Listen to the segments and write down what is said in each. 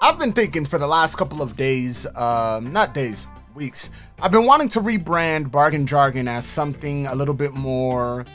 I've been thinking for the last couple of days, not days, weeks, I've been wanting to rebrand Bargain Jargon as something a little bit more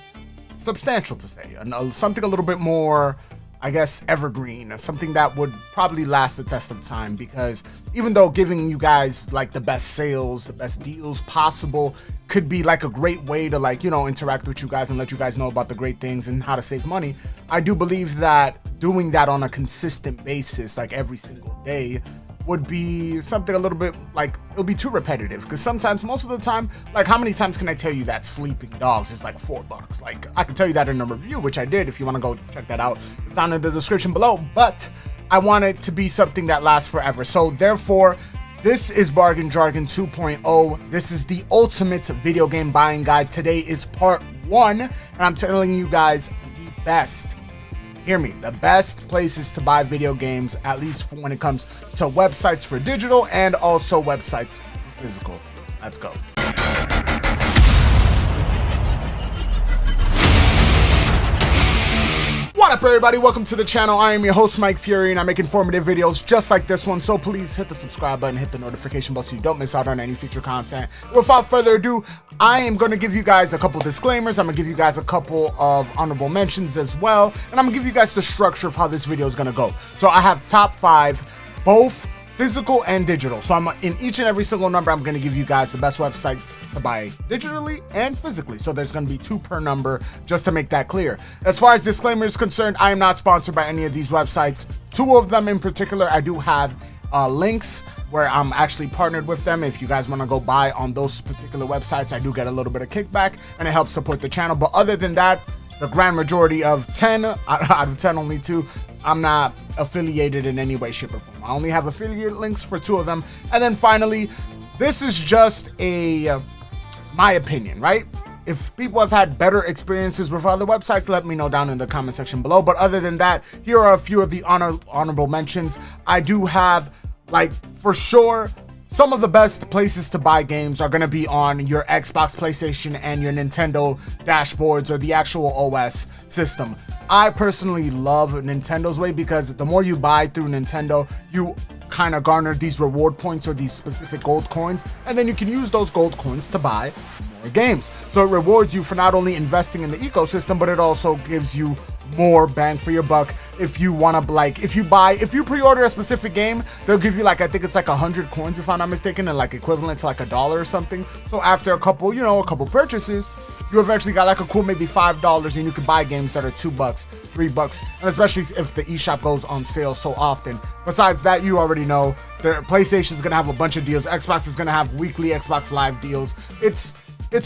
substantial to say, something a little bit more, I guess, evergreen, something that would probably last the test of time, because even though giving you guys like the best sales, the best deals possible could be like a great way to like, interact with you guys and let you guys know about the great things and how to save money, I do believe that doing that on a consistent basis, like every single day, would be something a little bit like, it'll be too repetitive, because sometimes, most of the time, like how many times can I tell you that sleeping dogs is like $4? Like I can tell you that in a review, which I did. If you want to go check that out, it's down in the description below, but I want it to be something that lasts forever. So therefore, this is Bargain Jargon 2.0. This is the ultimate video game buying guide. Today is part 1, and I'm telling you guys the best, hear me, the best places to buy video games, at least when it comes to websites for digital and also websites for physical. Let's go. What up, everybody? Welcome to the channel. I am your host, Mike Fury, and I make informative videos just like this one. So please hit the subscribe button, hit the notification bell so you don't miss out on any future content. Without further ado, I am going to give you guys a couple disclaimers. I'm going to give you guys a couple of honorable mentions as well, and I'm going to give you guys the structure of how this video is going to go. So I have top 5, both physical and digital. So I'm in each and every single number, I'm going to give you guys the best websites to buy digitally and physically. So there's going to be 2 per number, just to make that clear. As far as disclaimer is concerned, I am not sponsored by any of these websites. 2 of them in particular, I do have links where I'm actually partnered with them. If you guys want to go buy on those particular websites, I do get a little bit of kickback and it helps support the channel. But other than that, the grand majority of 10 out of 10, only 2, I'm not affiliated in any way, shape, or form. I only have affiliate links for 2 of them. And then finally, this is just my opinion, right? If people have had better experiences with other websites, let me know down in the comment section below. But other than that, here are a few of the honorable mentions. I do have, like, for sure, some of the best places to buy games are going to be on your Xbox, PlayStation, and your Nintendo dashboards, or the actual OS system. I personally love Nintendo's way, because the more you buy through Nintendo, you kind of garner these reward points or these specific gold coins, and then you can use those gold coins to buy more games. So it rewards you for not only investing in the ecosystem, but it also gives you more bang for your buck. If you want to, like, if you pre-order a specific game, they'll give you, like, I think it's like 100 coins if I'm not mistaken, and like equivalent to like $1 or something. So after a couple purchases, you eventually got like a cool maybe $5, and you can buy games that are $2, $3, and especially if the eShop goes on sale so often. Besides that, you already know their PlayStation's gonna have a bunch of deals. Xbox is gonna have weekly Xbox Live deals. It's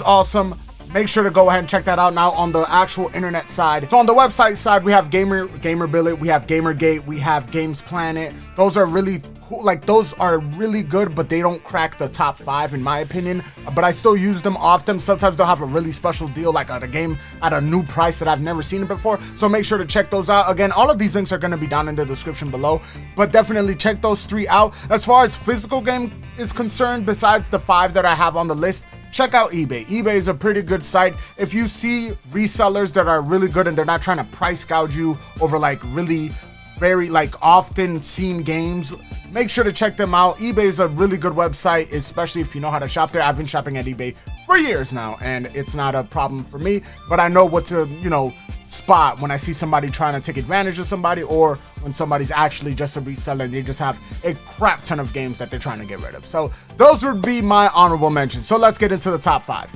awesome. Make sure to go ahead and check that out. Now on the actual internet side, so on the website side, we have GamerBillet, we have Gamergate, we have Games Planet. Those are really cool. Like, those are really good, but they don't crack the top 5 in my opinion. But I still use them often. Sometimes they'll have a really special deal, like at a game at a new price that I've never seen it before. So make sure to check those out. Again, all of these links are going to be down in the description below, but definitely check those 3 out. As far as physical game is concerned, besides the 5 that I have on the list, check out eBay. eBay is a pretty good site. If you see resellers that are really good and they're not trying to price gouge you over like really very like often seen games, make sure to check them out. eBay is a really good website, especially if you know how to shop there. I've been shopping at eBay for years now, and it's not a problem for me, but I know what to, spot when I see somebody trying to take advantage of somebody, or when somebody's actually just a reseller and they just have a crap ton of games that they're trying to get rid of. So those would be my honorable mentions. So let's get into the top 5.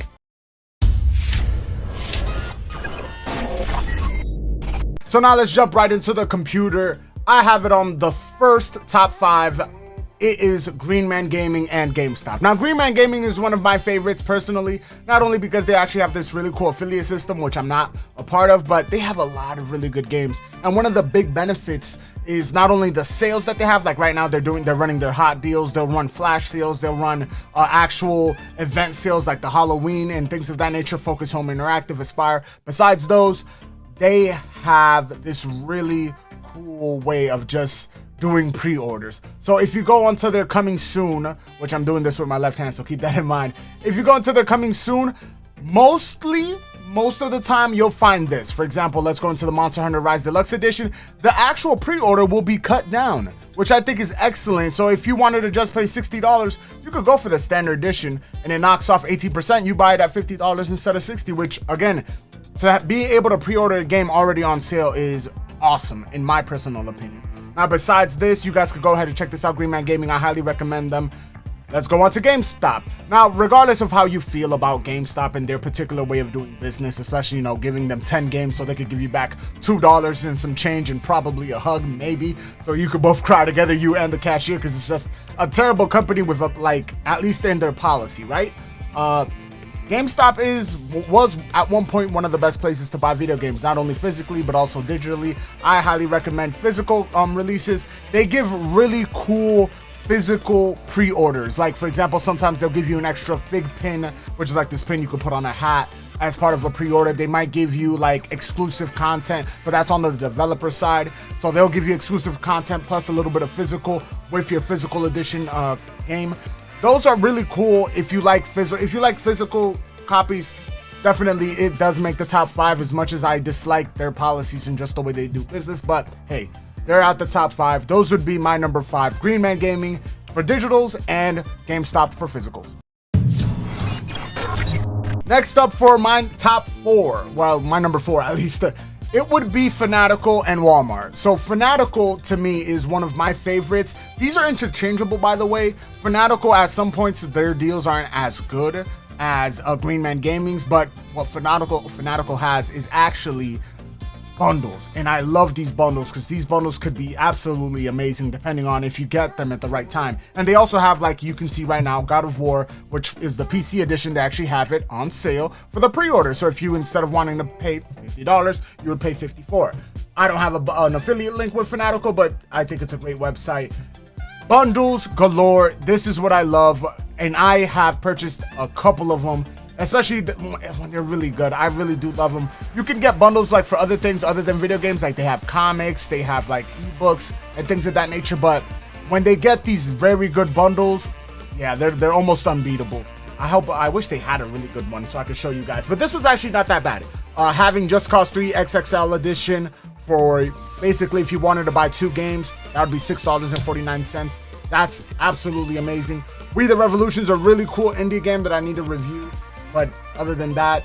So now let's jump right into the computer. I have it on the first top 5. It is Green Man Gaming and GameStop. Now, Green Man Gaming is one of my favorites personally, not only because they actually have this really cool affiliate system, which I'm not a part of, but they have a lot of really good games. And one of the big benefits is not only the sales that they have, like right now they're running their hot deals, they'll run flash sales, they'll run actual event sales like the Halloween and things of that nature, Focus Home Interactive, Aspire. Besides those, they have this really cool way of just doing pre-orders. So if you go onto their coming soon, which I'm doing this with my left hand, so keep that in mind. If you go into their coming soon, most of the time you'll find this. For example, let's go into the Monster Hunter Rise Deluxe Edition. The actual pre-order will be cut down, which I think is excellent. So if you wanted to just pay $60, you could go for the standard edition, and it knocks off 18%. You buy it at $50 instead of $60, which again, to be able to pre-order a game already on sale is awesome, in my personal opinion. Now, besides this, you guys could go ahead and check this out, Green Man Gaming. I highly recommend them. Let's go on to GameStop. Now, regardless of how you feel about GameStop and their particular way of doing business, especially, giving them 10 games so they could give you back $2 and some change and probably a hug, maybe, so you could both cry together, you and the cashier, because it's just a terrible company with, at least in their policy, right? GameStop was at one point one of the best places to buy video games, not only physically but also digitally. I highly recommend physical releases. They give really cool physical pre-orders. Like, for example, sometimes they'll give you an extra fig pin, which is like this pin you could put on a hat as part of a pre-order. They might give you like exclusive content, but that's on the developer side. So they'll give you exclusive content plus a little bit of physical with your physical edition game. Those are really cool. If you like physical copies, definitely it does make the top 5, as much as I dislike their policies and just the way they do business. But hey, they're at the top 5. Those would be my number 5. Green Man Gaming for digitals and GameStop for physicals. Next up for my top 4, well, my number 4 at least, it would be Fanatical and Walmart. So Fanatical to me is one of my favorites. These are interchangeable, by the way. Fanatical, at some points, their deals aren't as good as Green Man Gaming's, but what Fanatical has is actually bundles, and I love these bundles because these bundles could be absolutely amazing depending on if you get them at the right time. And they also have, like you can see right now, God of War, which is the PC edition. They actually have it on sale for the pre-order. So if you, instead of wanting to pay $50, you would pay $54. I don't have an affiliate link with Fanatical, but I think it's a great website. Bundles galore. This is what I love, and I have purchased a couple of them, especially when they're really good. I really do love them. You can get bundles like for other things other than video games, like they have comics, they have like ebooks and things of that nature, but when they get these very good bundles, yeah, they're almost unbeatable. I wish they had a really good one so I could show you guys, but this was actually not that bad. Having Just Cause 3 XXL edition for basically, if you wanted to buy 2 games, that would be $6.49. That's absolutely amazing. We the Revolution's a really cool indie game that I need to review. But other than that,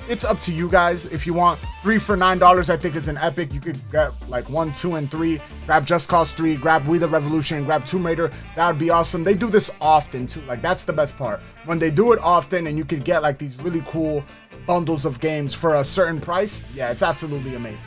it's up to you guys. If you want 3 for $9, I think it's an epic. You could get like 1, 2, and 3. Grab Just Cause 3, grab We the Revolution, grab Tomb Raider. That would be awesome. They do this often too. Like, that's the best part. When they do it often and you could get like these really cool bundles of games for a certain price, yeah, it's absolutely amazing.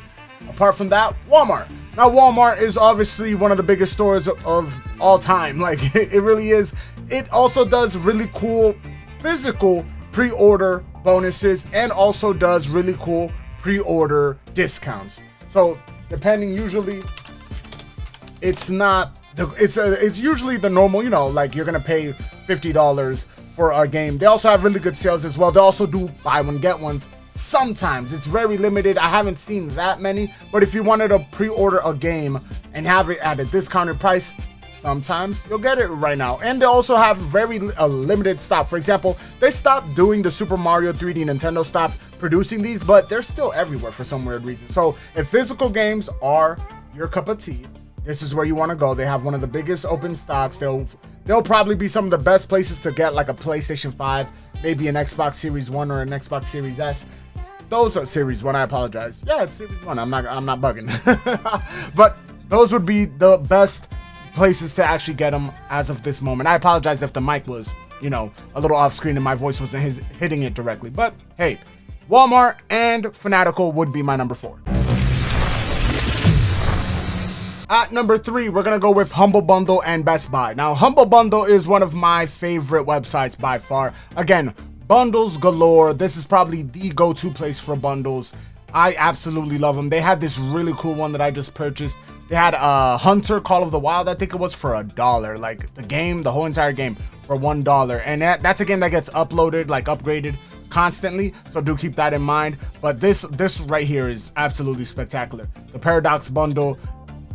Apart from that, Walmart. Now, Walmart is obviously one of the biggest stores of all time. Like, it really is. It also does really cool physical pre-order bonuses and also does really cool pre-order discounts. So depending, usually it's usually the normal, like you're gonna pay $50 for a game. They also have really good sales as well. They also do buy one get ones. Sometimes it's very limited. I haven't seen that many, but if you wanted to pre-order a game and have it at a discounted price, sometimes you'll get it right now. And they also have very limited stock. For example, they stopped doing the Super Mario 3D. Nintendo stopped producing these, but they're still everywhere for some weird reason. So if physical games are your cup of tea, this is where you want to go. They have one of the biggest open stocks. They'll probably be some of the best places to get like a PlayStation 5, maybe an Xbox Series 1 or an Xbox Series S. Those are Series 1, I apologize. Yeah, it's Series 1. I'm not bugging. But those would be the best places to actually get them as of this moment. I apologize if the mic was, a little off screen and my voice wasn't hitting it directly. But hey, Walmart and Fanatical would be my number 4. At number 3, we're gonna go with Humble Bundle and Best Buy. Now, Humble Bundle is one of my favorite websites by far. Again, bundles galore. This is probably the go-to place for bundles. I absolutely love them. They had this really cool one that I just purchased. They had Hunter Call of the Wild, I think it was, for $1. Like the whole entire game for $1. And that's a game that gets uploaded, like upgraded constantly. So do keep that in mind. But this right here is absolutely spectacular. The Paradox bundle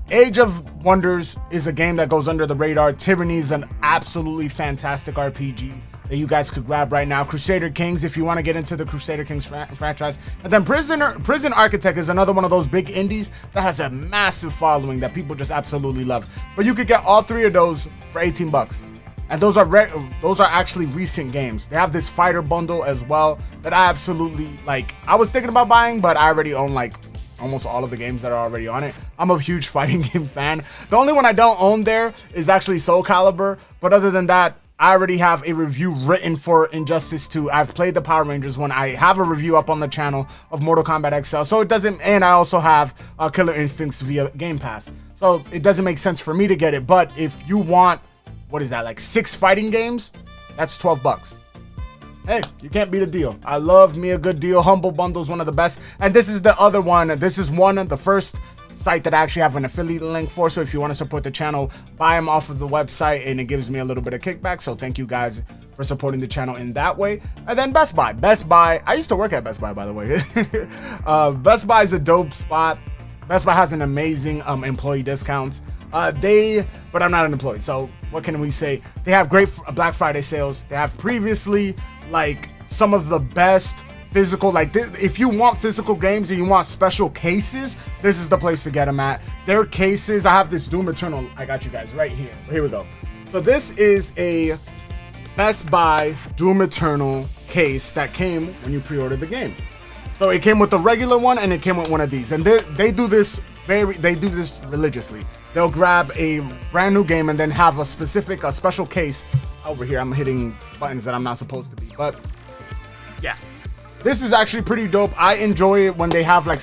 Age of Wonders is a game that goes under the radar. Tyranny is an absolutely fantastic RPG that you guys could grab right now. Crusader Kings, if you want to get into the Crusader Kings franchise. And then Prison Architect is another one of those big indies that has a massive following that people just absolutely love. But you could get all three of those for 18 bucks. And those are actually recent games. They have this fighter bundle as well that I absolutely like. I was thinking about buying, but I already own like almost all of the games that are already on it. I'm a huge fighting game fan. The only one I don't own there is actually Soul Calibur, but other than that, I already have a review written for Injustice 2. I've played the Power Rangers one. I have a review up on the channel of Mortal Kombat XL. So it doesn't, and I also have Killer Instincts via Game Pass. So it doesn't make sense for me to get it. But if you want, what is that, like 6 fighting games? That's 12 bucks. Hey, you can't beat a deal. I love me a good deal. Humble Bundle is one of the best. And this is the other one. This is the first site that I actually have an affiliate link for. So if you want to support the channel, buy them off of the website and it gives me a little bit of kickback. So thank you guys for supporting the channel in that way. And then Best Buy. Best Buy, I used to work at Best Buy, by the way. Best Buy is a dope spot. Best Buy has an amazing employee discounts. But I'm not an employee, so what can we say? They have great Black Friday sales. They have previously like some of the best physical, like if you want physical games and you want special cases, this is the place to get them at. Their cases, I have this Doom Eternal, I got you guys right here. Here we go. So this is a Best Buy Doom Eternal case that came when you pre-ordered the game. So it came with the regular one and it came with one of these. And they do this religiously. They'll grab a brand new game and then have a special case over here. I'm hitting buttons that I'm not supposed to be, but yeah. This is actually pretty dope. I enjoy it when they have like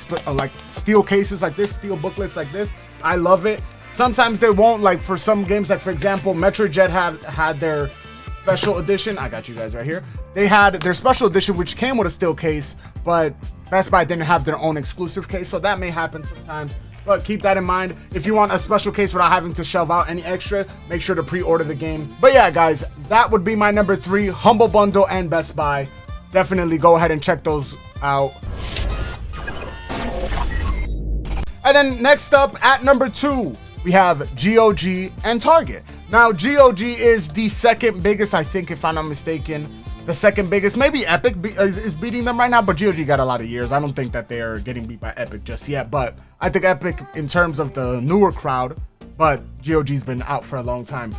steel cases like this, steel booklets like this. I love it. Sometimes they won't, like for some games, like for example, Metrojet had their special edition. I got you guys right here. They had their special edition, which came with a steel case, but Best Buy didn't have their own exclusive case. So that may happen sometimes, but keep that in mind. If you want a special case without having to shove out any extra, make sure to pre-order the game. But yeah, guys, that would be my number 3, Humble Bundle and Best Buy. Definitely go ahead and check those out. And then next up at number 2, we have GOG and Target. Now, GOG is the second biggest, I think, if I'm not mistaken. The second biggest, maybe Epic is beating them right now, but GOG got a lot of years. I don't think that they are getting beat by Epic just yet, but I think Epic in terms of the newer crowd, but GOG's been out for a long time.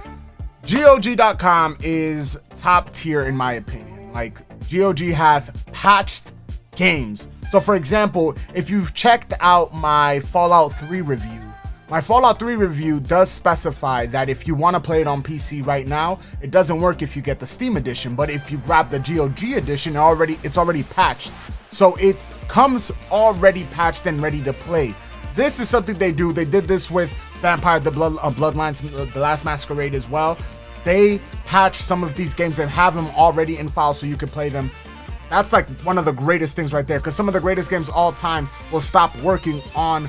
GOG.com is top tier in my opinion. Like, GOG has patched games. So for example, if you've checked out my Fallout 3 review, my Fallout 3 review does specify that if you want to play it on PC right now, it doesn't work if you get the Steam edition, but if you grab the GOG edition, it's already patched. So it comes already patched and ready to play. This is something they do. They did this with Vampire the Bloodlines, The Last Masquerade as well. They patch some of these games and have them already in files so you can play them. That's like one of the greatest things right there, because some of the greatest games all time will stop working on,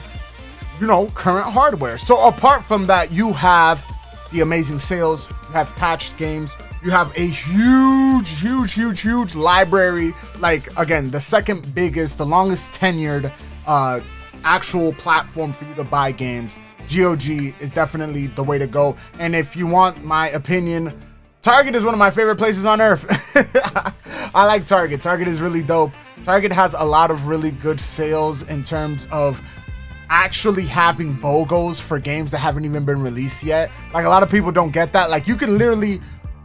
you know, current hardware. So apart from that, you have the amazing sales, you have patched games, you have a huge library. Like, again, the second biggest, the longest tenured actual platform for you to buy games. GOG is definitely the way to go. And if you want my opinion, Target is one of my favorite places on earth. I like Target. Target is really dope. Target has a lot of really good sales in terms of actually having BOGOs for games that haven't even been released yet. Like, a lot of people don't get that. Like, you can literally,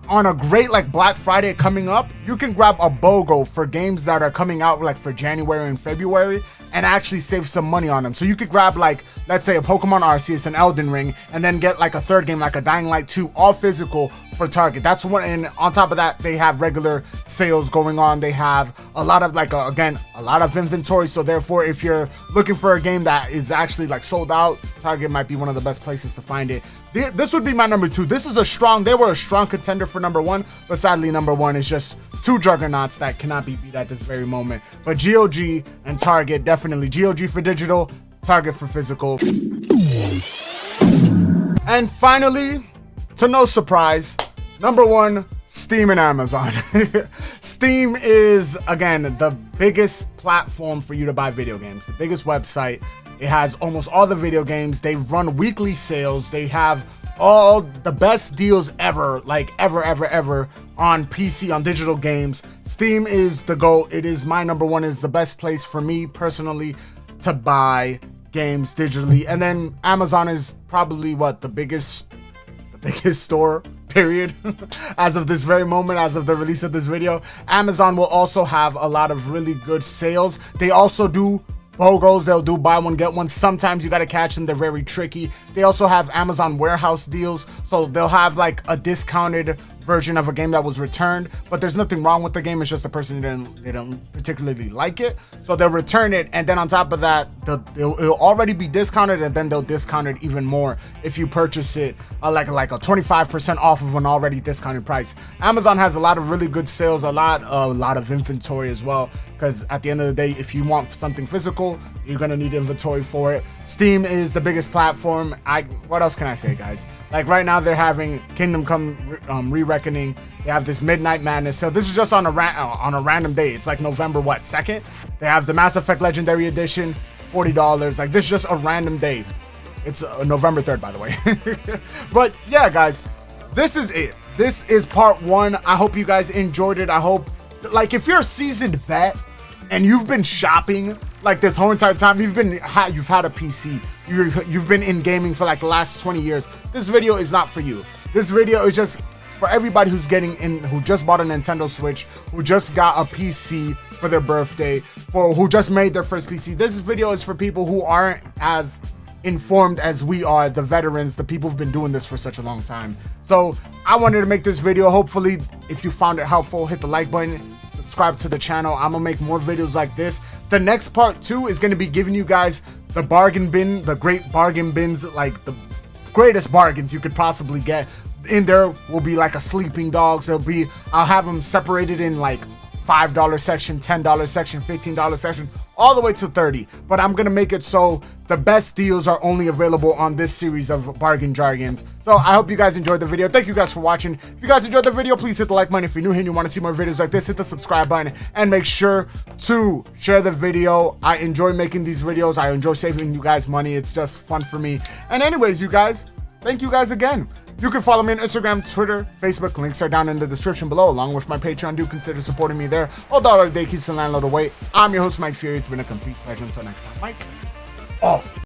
on a great like Black Friday coming up, you can grab a BOGO for games that are coming out like for January and February and actually save some money on them. So you could grab, like, let's say a Pokemon Arceus, an Elden Ring, and then get like a third game like a Dying Light 2, all physical for Target. That's one. And on top of that, they have regular sales going on. They have a lot of like again, a lot of inventory. So therefore, if you're looking for a game that is actually like sold out, Target might be one of the best places to find it. This would be my number 2. This is they were a strong contender for number 1, but sadly number 1 is just 2 juggernauts that cannot be beat at this very moment. But GOG and Target, definitely. GOG for digital, Target for physical. And finally, to no surprise, number 1, Steam and Amazon. Steam is, again, the biggest platform for you to buy video games, the biggest website. It has almost all the video games. They run weekly sales. They have all the best deals ever, like ever on PC, on digital games. Steam is the GOAT. It is my number one, is the best place for me personally to buy games digitally. And then Amazon is probably what, the biggest store, period. As of this very moment, as of the release of this video. Amazon will also have a lot of really good sales. They also do BOGOs. They'll do buy one get one. Sometimes you got to catch them. They're very tricky. They also have Amazon warehouse deals, so they'll have like a discounted version of a game that was returned, but there's nothing wrong with the game. It's just the person didn't particularly like it, so they'll return it, and then on top of that, it'll already be discounted, and then they'll discount it even more if you purchase it like a 25% off of an already discounted price. Amazon has a lot of really good sales, a lot of inventory as well, because at the end of the day, if you want something physical, you're gonna need inventory for it. Steam is the biggest platform. What else can I say, guys? Like right now, they're having Kingdom Come Re-Reckoning. They have this Midnight Madness. So this is just on a random day. It's like November 2nd. They have the Mass Effect Legendary Edition, $40. Like this is just a random day. It's November 3rd, by the way. But yeah, guys, this is it. This is part one. I hope you guys enjoyed it. I hope, like, if you're a seasoned vet and you've been shopping like this whole entire time, you've had a PC, you've been in gaming for like the last 20 years, this video is not for you. This video is just for everybody who's getting in, who just bought a Nintendo Switch, who just got a PC for their birthday, who just made their first PC. This video is for people who aren't as informed as we are, the veterans, the people who've been doing this for such a long time. So I wanted to make this video. Hopefully, if you found it helpful, hit the like button, subscribe to the channel. I'm gonna make more videos like this. The next part 2 is gonna be giving you guys the bargain bin, the great bargain bins, like the greatest bargains you could possibly get. In there will be like a sleeping dogs. I'll have them separated in like $5 section, $10 section, $15 section, all the way to 30. But I'm gonna make it so the best deals are only available on this series of bargain jargons. So I hope you guys enjoyed the video. Thank you guys for watching. If you guys enjoyed the video, please hit the like button. If you're new here and you want to see more videos like this, hit the subscribe button and make sure to share the video. I enjoy making these videos. I enjoy saving you guys money. It's just fun for me. And anyways, you guys, thank you guys again. You can follow me on Instagram, Twitter, Facebook. Links are down in the description below, along with my Patreon. Do consider supporting me there. $1 a day keeps the landlord away. I'm your host, Mike Fury. It's been a complete pleasure. Until next time, Mike, off.